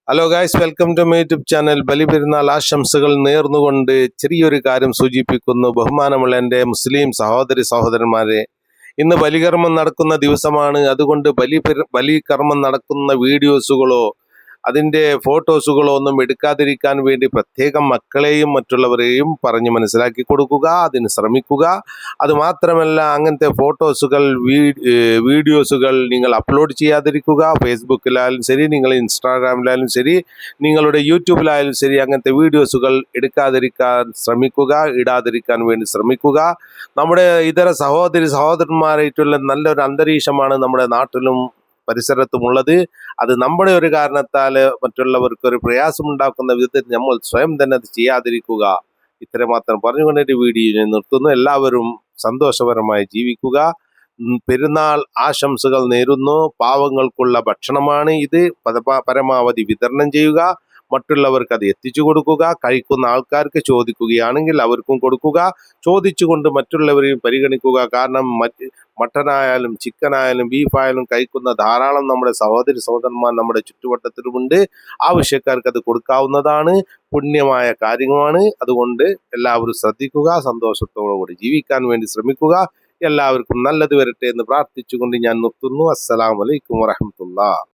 Hello guys, welcome to my YouTube channel. Baliperunnal ആശംസകൾ നേർന്നുകൊണ്ട് ചെറിയൊരു കാര്യം സൂചിപ്പിക്കുന്നു. ബഹുമാനമുള്ള എൻ്റെ മുസ്ലിം സഹോദരന്മാരെ, ഇന്ന് ബലികർമ്മം നടക്കുന്ന ദിവസമാണ്. അതുകൊണ്ട് ബലികർമ്മം നടക്കുന്ന വീഡിയോസുകളോ അതിൻ്റെ ഫോട്ടോസുകളോ ഒന്നും എടുക്കാതിരിക്കാൻ വേണ്ടി പ്രത്യേകം മക്കളെയും മറ്റുള്ളവരെയും പറഞ്ഞ് മനസ്സിലാക്കി കൊടുക്കുക, അതിന് ശ്രമിക്കുക. അതുമാത്രമല്ല, അങ്ങനത്തെ ഫോട്ടോസുകൾ വീഡിയോസുകൾ നിങ്ങൾ അപ്ലോഡ് ചെയ്യാതിരിക്കുക. ഫേസ്ബുക്കിലായാലും ശരി, നിങ്ങൾ ഇൻസ്റ്റാഗ്രാമിലായാലും ശരി, നിങ്ങളുടെ യൂട്യൂബിലായാലും ശരി, അങ്ങനത്തെ വീഡിയോസുകൾ എടുക്കാതിരിക്കാൻ ശ്രമിക്കുക, ഇടാതിരിക്കാൻ വേണ്ടി ശ്രമിക്കുക. നമ്മുടെ ഇതര സഹോദരന്മാരായിട്ടുള്ള നല്ലൊരു അന്തരീക്ഷമാണ് നമ്മുടെ നാട്ടിലും പരിസരത്തുമുള്ളത്. അത് നമ്മുടെ ഒരു കാരണത്താൽ മറ്റുള്ളവർക്ക് ഒരു പ്രയാസമുണ്ടാക്കുന്ന വിധത്തിൽ നമ്മൾ സ്വയം തന്നെ അത് ചെയ്യാതിരിക്കുക. ഇത്രമാത്രം പറഞ്ഞുകൊണ്ട് എൻ്റെ വീഡിയോ നിർത്തുന്നു. എല്ലാവരും സന്തോഷപരമായി ജീവിക്കുക. പെരുന്നാൾ ആശംസകൾ നേരുന്നു. പാവങ്ങൾക്കുള്ള ഭക്ഷണമാണ് ഇത്. പരമാവധി വിതരണം ചെയ്യുക, മറ്റുള്ളവർക്ക് അത് എത്തിച്ചു കൊടുക്കുക. കഴിക്കുന്ന ആൾക്കാർക്ക് ചോദിക്കുകയാണെങ്കിൽ അവർക്കും കൊടുക്കുക. ചോദിച്ചുകൊണ്ട് മറ്റുള്ളവരെയും പരിഗണിക്കുക. കാരണം മട്ടനായാലും ചിക്കനായാലും ബീഫായാലും കഴിക്കുന്ന ധാരാളം നമ്മുടെ സഹോദരന്മാർ നമ്മുടെ ചുറ്റുവട്ടത്തിലുമുണ്ട്. ആവശ്യക്കാർക്ക് അത് കൊടുക്കാവുന്നതാണ്. പുണ്യമായ കാര്യമാണ്. അതുകൊണ്ട് എല്ലാവരും ശ്രദ്ധിക്കുക. സന്തോഷത്തോടുകൂടി ജീവിക്കാൻ വേണ്ടി ശ്രമിക്കുക. എല്ലാവർക്കും നല്ലത് വരട്ടെ എന്ന് പ്രാർത്ഥിച്ചുകൊണ്ട് ഞാൻ നിർത്തുന്നു. അസ്സലാമു അലൈക്കും വറഹ്മത്തുള്ളാഹി.